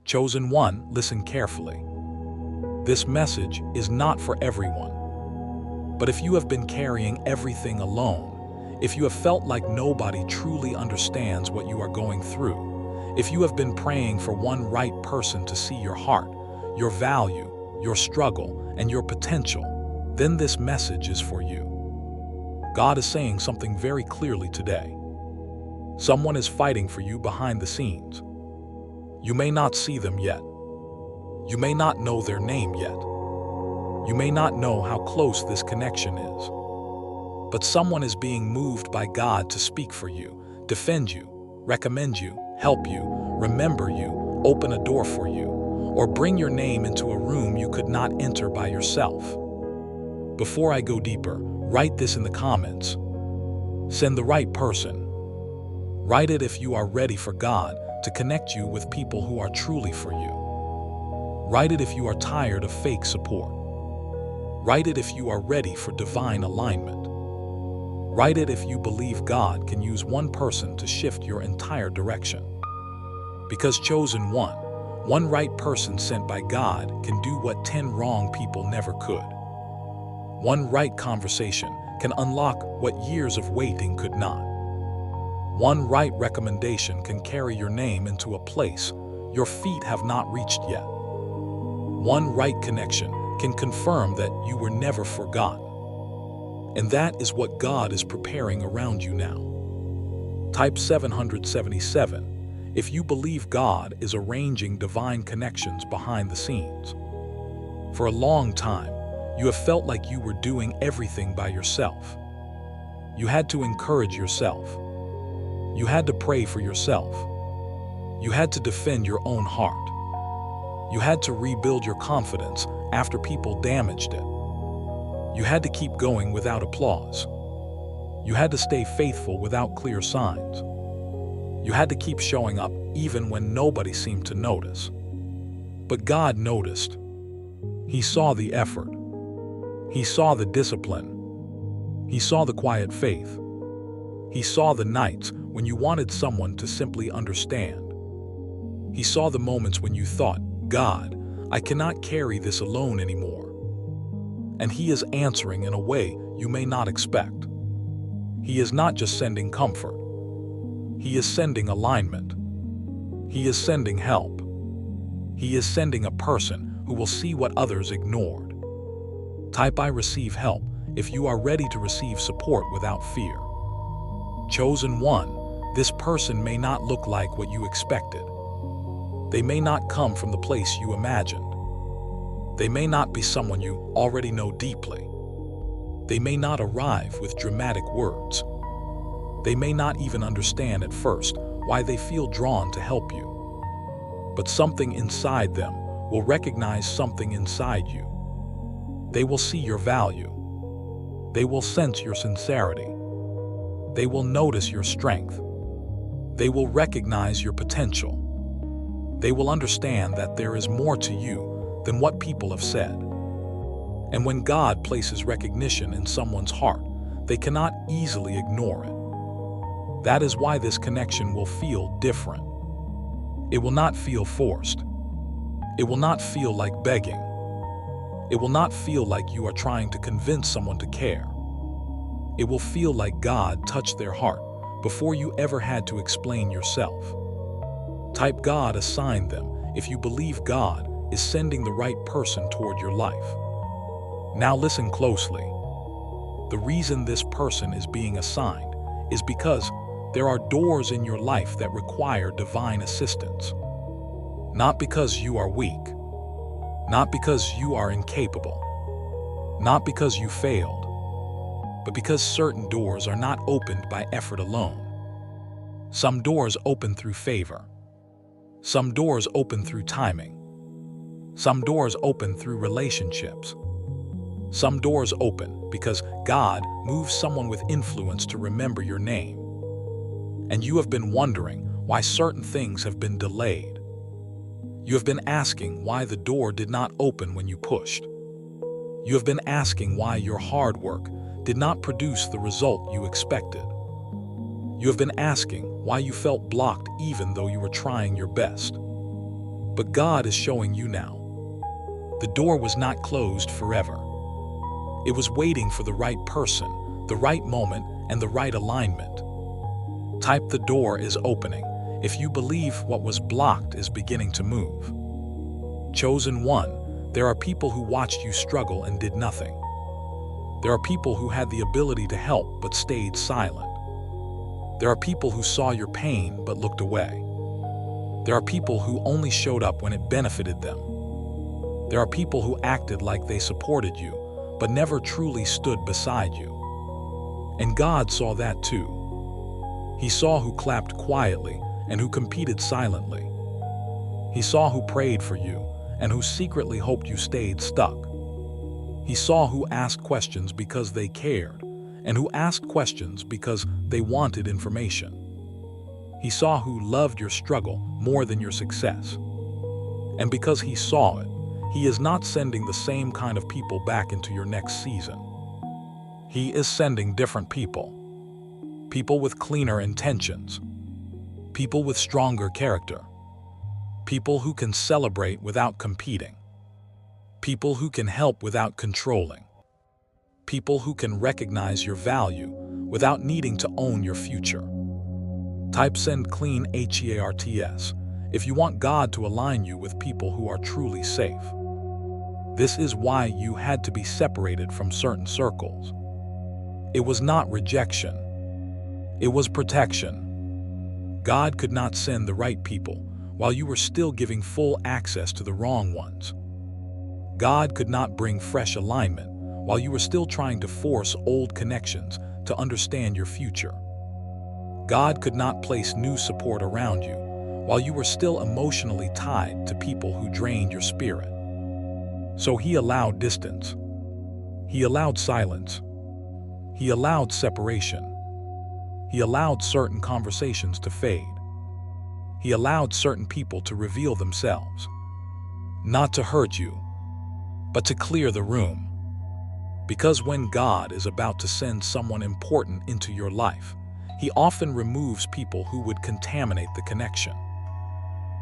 Chosen one, listen carefully. This message is not for everyone. But if you have been carrying everything alone, if you have felt like nobody truly understands what you are going through, if you have been praying for one right person to see your heart, your value, your struggle, and your potential, then this message is for you. God is saying something very clearly today. Someone is fighting for you behind the scenes. You may not see them yet. You may not know their name yet. You may not know how close this connection is. But someone is being moved by God to speak for you, defend you, recommend you, help you, remember you, open a door for you, or bring your name into a room you could not enter by yourself. Before I go deeper, write this in the comments. Send the right person. Write it if you are ready for God to connect you with people who are truly for you. Write it if you are tired of fake support. Write it if you are ready for divine alignment. Write it if you believe God can use one person to shift your entire direction. Because chosen one right person sent by God can do what 10 wrong people never could. One right conversation can unlock what years of waiting could not. One right recommendation can carry your name into a place your feet have not reached yet. One right connection can confirm that you were never forgotten. And that is what God is preparing around you now. Type 777 if you believe God is arranging divine connections behind the scenes. For a long time, you have felt like you were doing everything by yourself. You had to encourage yourself. You had to pray for yourself. You had to defend your own heart. You had to rebuild your confidence after people damaged it. You had to keep going without applause. You had to stay faithful without clear signs. You had to keep showing up even when nobody seemed to notice. But God noticed. He saw the effort. He saw the discipline. He saw the quiet faith. He saw the nights when you wanted someone to simply understand. He saw the moments when you thought, God, I cannot carry this alone anymore. And He is answering in a way you may not expect. He is not just sending comfort. He is sending alignment. He is sending help. He is sending a person who will see what others ignored. Type I receive help if you are ready to receive support without fear. Chosen one, this person may not look like what you expected. They may not come from the place you imagined. They may not be someone you already know deeply. They may not arrive with dramatic words. They may not even understand at first why they feel drawn to help you. But something inside them will recognize something inside you. They will see your value. They will sense your sincerity. They will notice your strength. They will recognize your potential. They will understand that there is more to you than what people have said. And when God places recognition in someone's heart, they cannot easily ignore it. That is why this connection will feel different. It will not feel forced. It will not feel like begging. It will not feel like you are trying to convince someone to care. It will feel like God touched their heart before you ever had to explain yourself. Type God assigned them if you believe God is sending the right person toward your life. Now listen closely. The reason this person is being assigned is because there are doors in your life that require divine assistance. Not because you are weak, not because you are incapable, not because you failed, but because certain doors are not opened by effort alone. Some doors open through favor. Some doors open through timing. Some doors open through relationships. Some doors open because God moves someone with influence to remember your name. And you have been wondering why certain things have been delayed. You have been asking why the door did not open when you pushed. You have been asking why your hard work did not produce the result you expected. You have been asking why you felt blocked even though you were trying your best. But God is showing you now. The door was not closed forever. It was waiting for the right person, the right moment, and the right alignment. Type "the door is opening" if you believe what was blocked is beginning to move. Chosen one, there are people who watched you struggle and did nothing. There are people who had the ability to help but stayed silent. There are people who saw your pain but looked away. There are people who only showed up when it benefited them. There are people who acted like they supported you, but never truly stood beside you. And God saw that too. He saw who clapped quietly and who competed silently. He saw who prayed for you and who secretly hoped you stayed stuck. He saw who asked questions because they cared and who asked questions because they wanted information. He saw who loved your struggle more than your success. And because he saw it, he is not sending the same kind of people back into your next season. He is sending different people. People with cleaner intentions. People with stronger character. People who can celebrate without competing. People who can help without controlling. People who can recognize your value without needing to own your future. Type "send clean" HEARTS if you want God to align you with people who are truly safe. This is why you had to be separated from certain circles. It was not rejection. It was protection. God could not send the right people while you were still giving full access to the wrong ones. God could not bring fresh alignment while you were still trying to force old connections to understand your future. God could not place new support around you while you were still emotionally tied to people who drained your spirit. So he allowed distance. He allowed silence. He allowed separation. He allowed certain conversations to fade. He allowed certain people to reveal themselves. Not to hurt you, but to clear the room. Because when God is about to send someone important into your life, he often removes people who would contaminate the connection.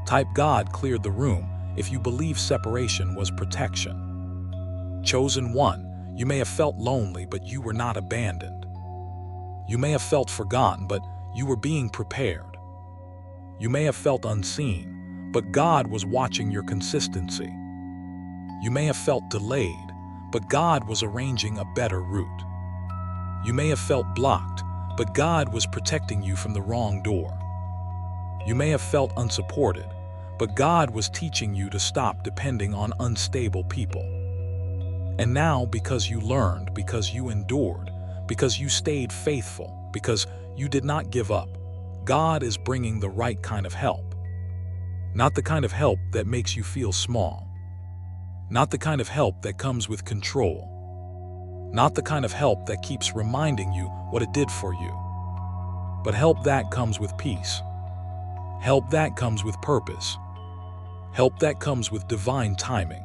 Type "God cleared the room" if you believe separation was protection. Chosen one, you may have felt lonely, but you were not abandoned. You may have felt forgotten, but you were being prepared. You may have felt unseen, but God was watching your consistency. You may have felt delayed, but God was arranging a better route. You may have felt blocked, but God was protecting you from the wrong door. You may have felt unsupported, but God was teaching you to stop depending on unstable people. And now, because you learned, because you endured, because you stayed faithful, because you did not give up, God is bringing the right kind of help. Not the kind of help that makes you feel small. Not the kind of help that comes with control. Not the kind of help that keeps reminding you what it did for you. But help that comes with peace. Help that comes with purpose. Help that comes with divine timing.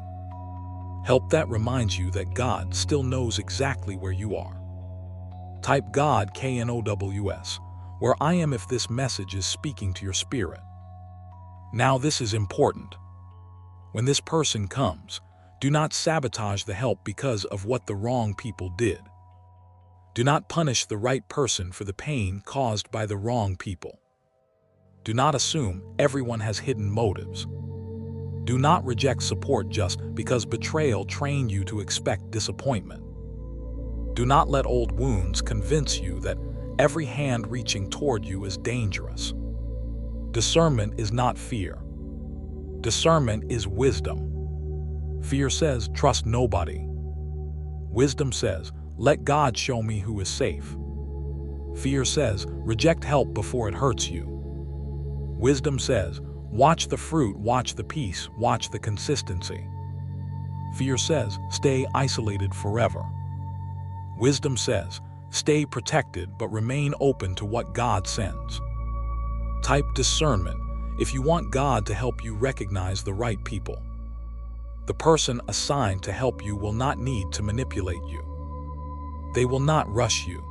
Help that reminds you that God still knows exactly where you are. Type "God KNOWS" where I am if this message is speaking to your spirit. Now this is important. When this person comes, do not sabotage the help because of what the wrong people did. Do not punish the right person for the pain caused by the wrong people. Do not assume everyone has hidden motives. Do not reject support just because betrayal trained you to expect disappointment. Do not let old wounds convince you that every hand reaching toward you is dangerous. Discernment is not fear. Discernment is wisdom. Fear says, trust nobody. Wisdom says, let God show me who is safe. Fear says, reject help before it hurts you. Wisdom says, watch the fruit, watch the peace, watch the consistency. Fear says, stay isolated forever. Wisdom says, stay protected but remain open to what God sends. Type discernment if you want God to help you recognize the right people. The person assigned to help you will not need to manipulate you. They will not rush you.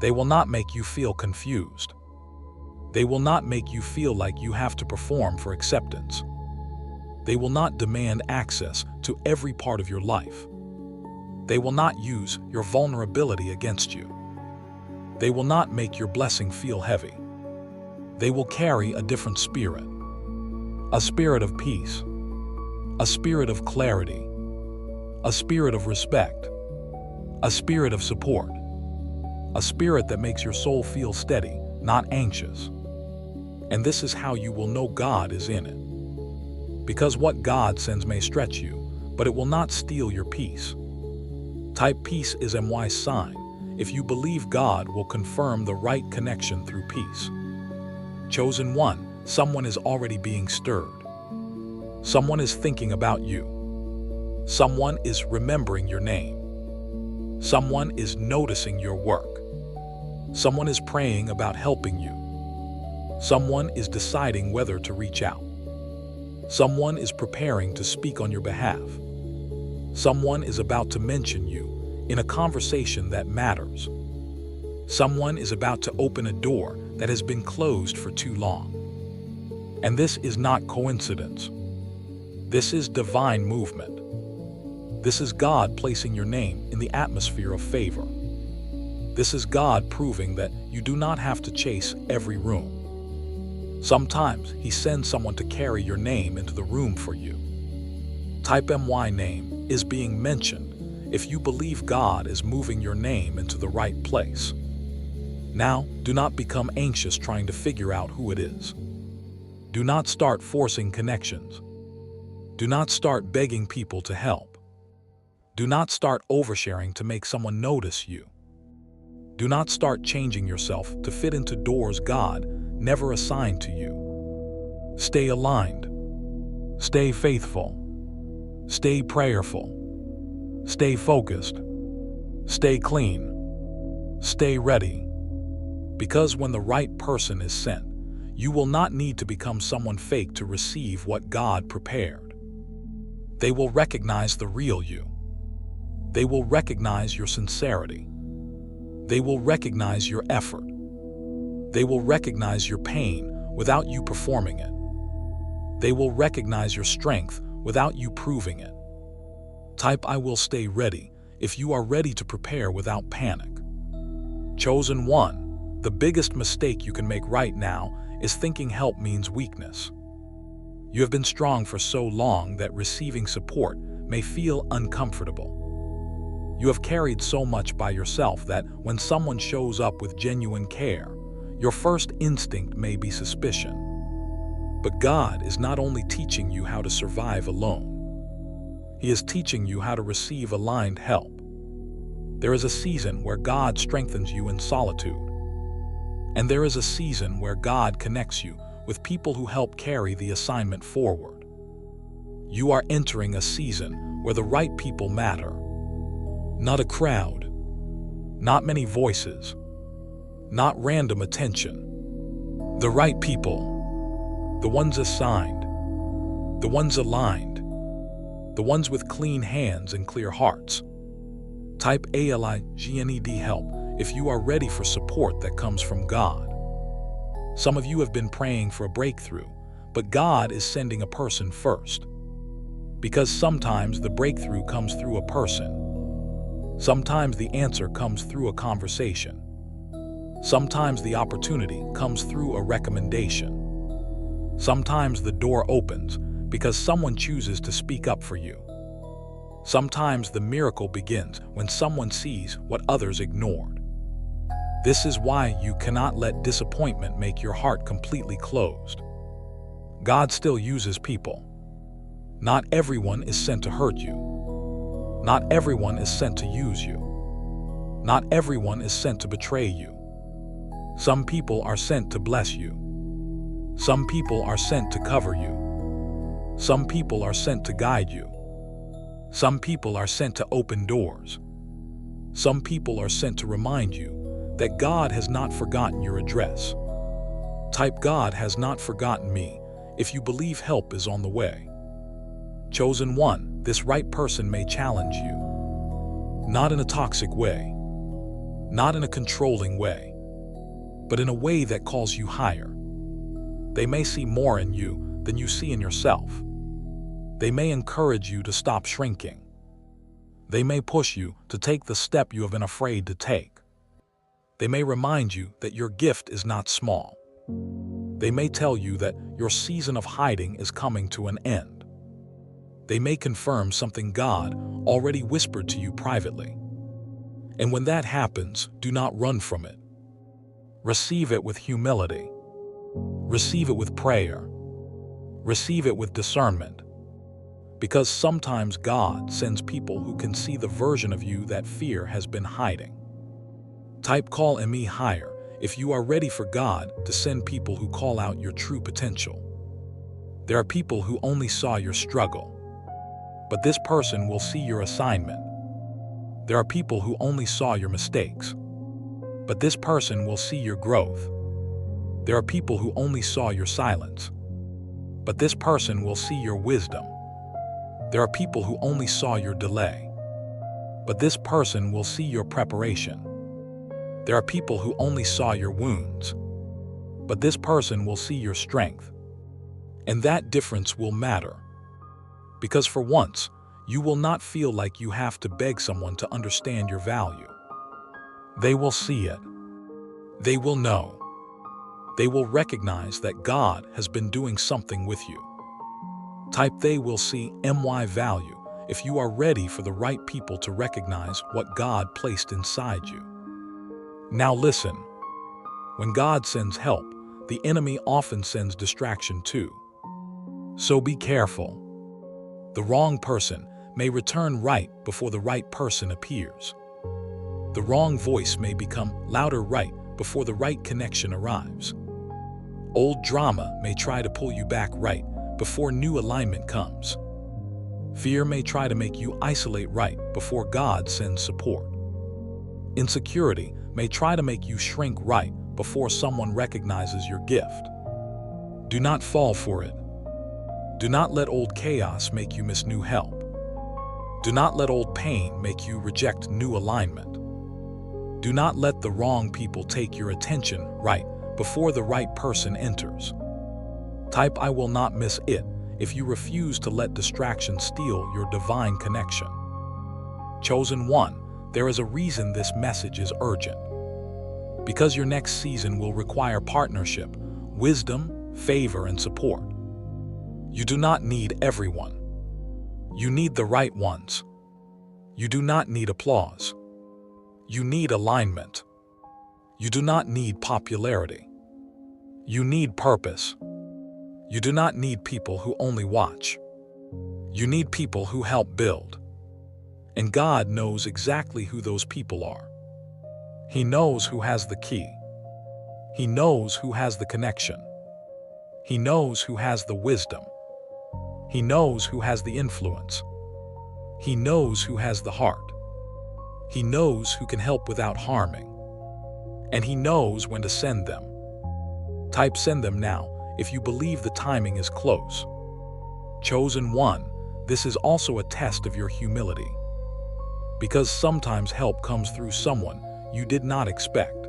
They will not make you feel confused. They will not make you feel like you have to perform for acceptance. They will not demand access to every part of your life. They will not use your vulnerability against you. They will not make your blessing feel heavy. They will carry a different spirit. A spirit of peace. A spirit of clarity. A spirit of respect. A spirit of support. A spirit that makes your soul feel steady, not anxious. And this is how you will know God is in it. Because what God sends may stretch you, but it will not steal your peace. Type peace is MY sign if you believe God will confirm the right connection through peace. Chosen one, someone is already being stirred. Someone is thinking about you. Someone is remembering your name. Someone is noticing your work. Someone is praying about helping you. Someone is deciding whether to reach out. Someone is preparing to speak on your behalf. Someone is about to mention you in a conversation that matters. Someone is about to open a door that has been closed for too long. And this is not coincidence. This is divine movement. This is God placing your name in the atmosphere of favor. This is God proving that you do not have to chase every room. Sometimes He sends someone to carry your name into the room for you. Type MY name is being mentioned if you believe God is moving your name into the right place. Now, do not become anxious trying to figure out who it is. Do not start forcing connections. Do not start begging people to help. Do not start oversharing to make someone notice you. Do not start changing yourself to fit into doors God never assigned to you. Stay aligned. Stay faithful. Stay prayerful. Stay focused. Stay clean. Stay ready. Because when the right person is sent, you will not need to become someone fake to receive what God prepared. They will recognize the real you. They will recognize your sincerity. They will recognize your effort. They will recognize your pain without you performing it. They will recognize your strength without you proving it. Type I will stay ready if you are ready to prepare without panic. Chosen one, the biggest mistake you can make right now is thinking help means weakness. You have been strong for so long that receiving support may feel uncomfortable. You have carried so much by yourself that when someone shows up with genuine care, your first instinct may be suspicion. But God is not only teaching you how to survive alone. He is teaching you how to receive aligned help. There is a season where God strengthens you in solitude. And there is a season where God connects you with people who help carry the assignment forward. You are entering a season where the right people matter. Not a crowd, not many voices, not random attention. The right people, the ones assigned, the ones aligned, the ones with clean hands and clear hearts. Type ALIGNED help if you are ready for support that comes from God. Some of you have been praying for a breakthrough, but God is sending a person first. Because sometimes the breakthrough comes through a person. Sometimes the answer comes through a conversation. Sometimes the opportunity comes through a recommendation. Sometimes the door opens because someone chooses to speak up for you. Sometimes the miracle begins when someone sees what others ignored. This is why you cannot let disappointment make your heart completely closed. God still uses people. Not everyone is sent to hurt you. Not everyone is sent to use you. Not everyone is sent to betray you. Some people are sent to bless you. Some people are sent to cover you. Some people are sent to guide you. Some people are sent to open doors. Some people are sent to remind you that God has not forgotten your address. Type God has not forgotten me if you believe help is on the way. Chosen one, this right person may challenge you. Not in a toxic way. Not in a controlling way. But in a way that calls you higher. They may see more in you than you see in yourself. They may encourage you to stop shrinking. They may push you to take the step you have been afraid to take. They may remind you that your gift is not small. They may tell you that your season of hiding is coming to an end. They may confirm something God already whispered to you privately. And when that happens, do not run from it. Receive it with humility. Receive it with prayer. Receive it with discernment. Because sometimes God sends people who can see the version of you that fear has been hiding. Type call me higher if you are ready for God to send people who call out your true potential. There are people who only saw your struggle, but this person will see your assignment. There are people who only saw your mistakes, but this person will see your growth. There are people who only saw your silence, but this person will see your wisdom. There are people who only saw your delay, but this person will see your preparation. There are people who only saw your wounds, but this person will see your strength. And that difference will matter. Because for once, you will not feel like you have to beg someone to understand your value. They will see it. They will know. They will recognize that God has been doing something with you. Type they will see my value if you are ready for the right people to recognize what God placed inside you. Now listen, when God sends help, the enemy often sends distraction too. So be careful. The wrong person may return right before the right person appears. The wrong voice may become louder right before the right connection arrives. Old drama may try to pull you back right before new alignment comes. Fear may try to make you isolate right before God sends support. Insecurity may try to make you shrink right before someone recognizes your gift. Do not fall for it. Do not let old chaos make you miss new help. Do not let old pain make you reject new alignment. Do not let the wrong people take your attention right before the right person enters. Type I will not miss it if you refuse to let distraction steal your divine connection. Chosen one, there is a reason this message is urgent. Because your next season will require partnership, wisdom, favor, and support. You do not need everyone. You need the right ones. You do not need applause. You need alignment. You do not need popularity. You need purpose. You do not need people who only watch. You need people who help build. And God knows exactly who those people are. He knows who has the key. He knows who has the connection. He knows who has the wisdom. He knows who has the influence. He knows who has the heart. He knows who can help without harming. And he knows when to send them. Type send them now if you believe the timing is close. Chosen one, this is also a test of your humility. Because sometimes help comes through someone you did not expect.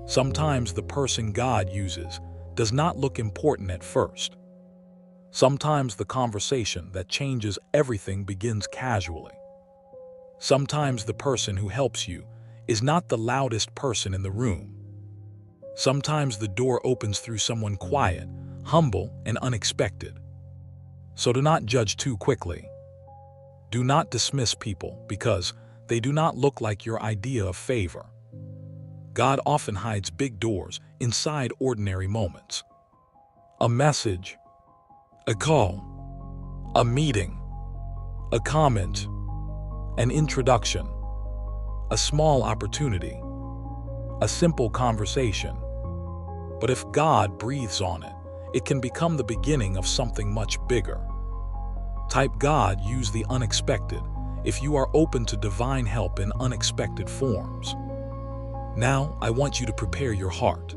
Sometimes the person God uses does not look important at first. Sometimes the conversation that changes everything begins casually. Sometimes the person who helps you is not the loudest person in the room. Sometimes the door opens through someone quiet, humble, and unexpected. So do not judge too quickly. Do not dismiss people because they do not look like your idea of favor. God often hides big doors inside ordinary moments. A message, a call, a meeting, a comment, an introduction, a small opportunity, a simple conversation. But if God breathes on it, it can become the beginning of something much bigger. Type God use the unexpected if you are open to divine help in unexpected forms. Now, I want you to prepare your heart.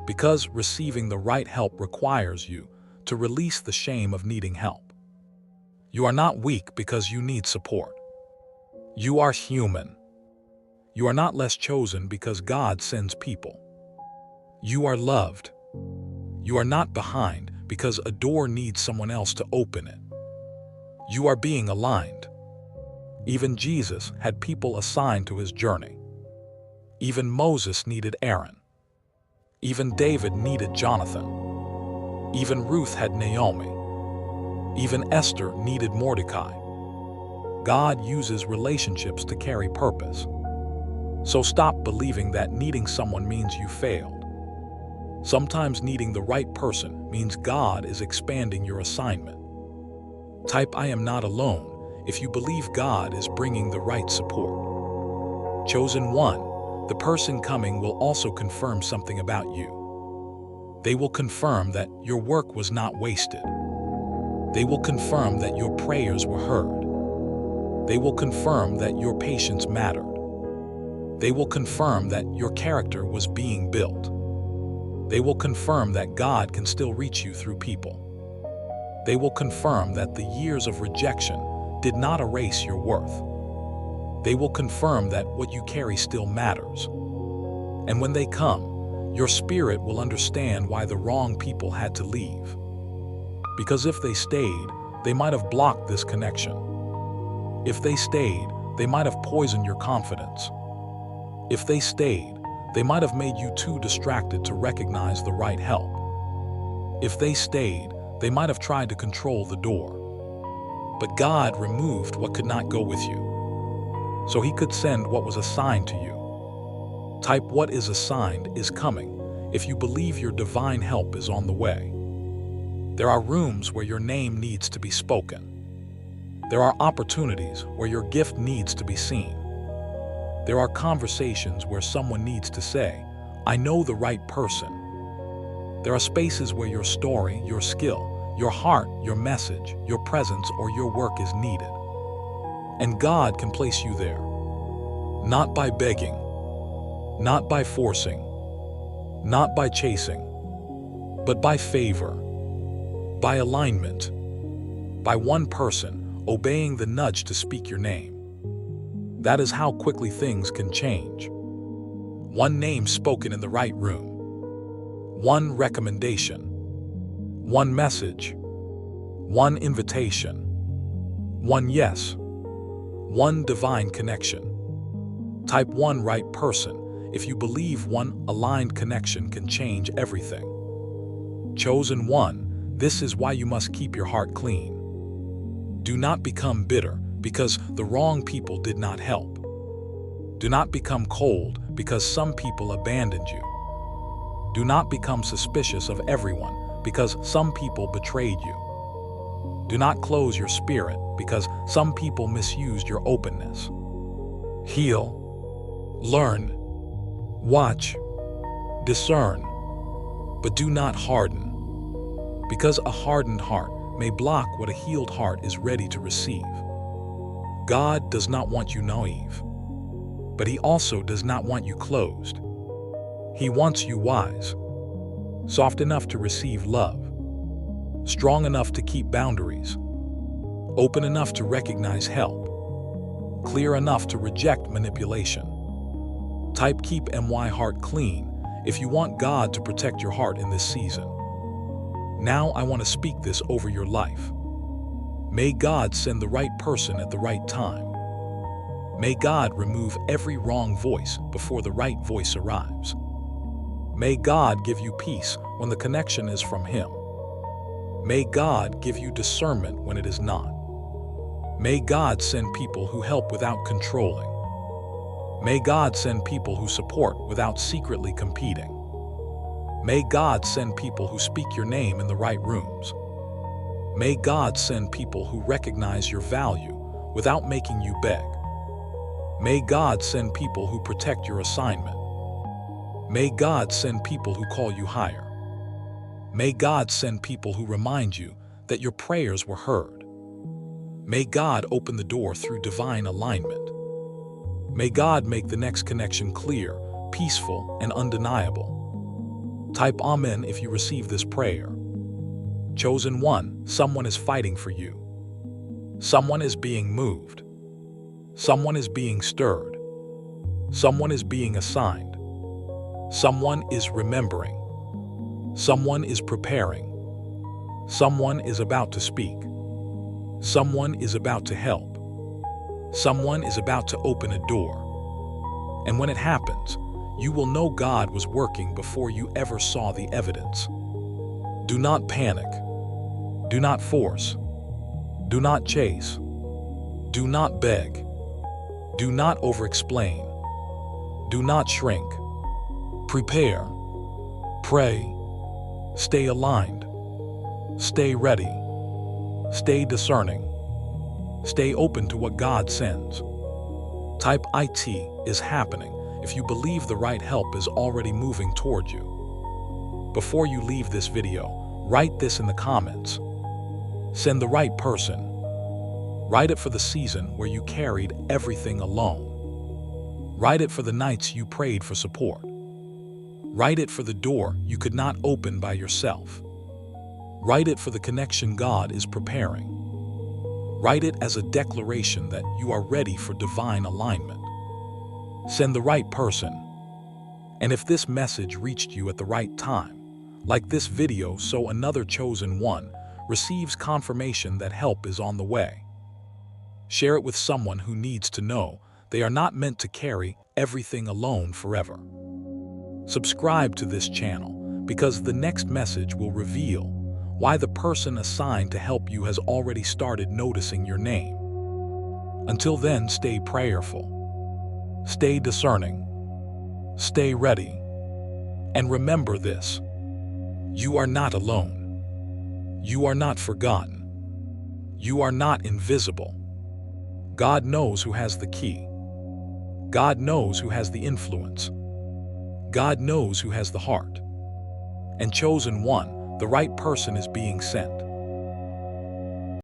Because receiving the right help requires you to release the shame of needing help. You are not weak because you need support. You are human. You are not less chosen because God sends people. You are loved. You are not behind because a door needs someone else to open it. You are being aligned. Even Jesus had people assigned to his journey. Even Moses needed Aaron. Even David needed Jonathan. Even Ruth had Naomi. Even Esther needed Mordecai. God uses relationships to carry purpose. So stop believing that needing someone means you failed. Sometimes needing the right person means God is expanding your assignment. Type "I am not alone" if you believe God is bringing the right support. Chosen one, the person coming will also confirm something about you. They will confirm that your work was not wasted. They will confirm that your prayers were heard. They will confirm that your patience mattered. They will confirm that your character was being built. They will confirm that God can still reach you through people. They will confirm that the years of rejection did not erase your worth. They will confirm that what you carry still matters. And when they come, your spirit will understand why the wrong people had to leave. Because if they stayed, they might have blocked this connection. If they stayed, they might have poisoned your confidence. If they stayed, they might have made you too distracted to recognize the right help. If they stayed, they might have tried to control the door. But God removed what could not go with you, so He could send what was assigned to you. Type "What is assigned is coming" if you believe your divine help is on the way. There are rooms where your name needs to be spoken. There are opportunities where your gift needs to be seen. There are conversations where someone needs to say, "I know the right person." There are spaces where your story, your skill, your heart, your message, your presence, or your work is needed. And God can place you there. Not by begging, not by forcing, not by chasing, but by favor, by alignment, by one person obeying the nudge to speak your name. That is how quickly things can change. One name spoken in the right room. One recommendation. One message. One invitation. One yes. One divine connection. Type "one right person" if you believe one aligned connection can change everything. Chosen one, this is why you must keep your heart clean. Do not become bitter because the wrong people did not help. Do not become cold because some people abandoned you. Do not become suspicious of everyone because some people betrayed you. Do not close your spirit because some people misused your openness. Heal, learn, watch, discern, but do not harden, because a hardened heart may block what a healed heart is ready to receive. God does not want you naive, but He also does not want you closed. He wants you wise, soft enough to receive love, strong enough to keep boundaries, open enough to recognize help, clear enough to reject manipulation. Type "Keep my heart clean" if you want God to protect your heart in this season. Now I want to speak this over your life. May God send the right person at the right time. May God remove every wrong voice before the right voice arrives. May God give you peace when the connection is from Him. May God give you discernment when it is not. May God send people who help without controlling. May God send people who support without secretly competing. May God send people who speak your name in the right rooms. May God send people who recognize your value without making you beg. May God send people who protect your assignment. May God send people who call you higher. May God send people who remind you that your prayers were heard. May God open the door through divine alignment. May God make the next connection clear, peaceful, and undeniable. Type "Amen" if you receive this prayer. Chosen one, someone is fighting for you. Someone is being moved. Someone is being stirred. Someone is being assigned. Someone is remembering. Someone is preparing. Someone is about to speak. Someone is about to help. Someone is about to open a door. And when it happens, you will know God was working before you ever saw the evidence. Do not panic. Do not force. Do not chase. Do not beg. Do not over-explain. Do not shrink. Prepare. Pray. Stay aligned. Stay ready. Stay discerning. Stay open to what God sends. Type "IT is happening" if you believe the right help is already moving toward you. Before you leave this video, write this in the comments. Send the right person. Write it for the season where you carried everything alone. Write it for the nights you prayed for support. Write it for the door you could not open by yourself. Write it for the connection God is preparing. Write it as a declaration that you are ready for divine alignment. Send the right person. And if this message reached you at the right time, like this video so another chosen one receives confirmation that help is on the way. Share it with someone who needs to know they are not meant to carry everything alone forever. Subscribe to this channel because the next message will reveal why the person assigned to help you has already started noticing your name. Until then, stay prayerful, stay discerning, stay ready, and remember this: you are not alone. You are not forgotten. You are not invisible. God knows who has the key. God knows who has the influence. God knows who has the heart. And chosen one, the right person is being sent.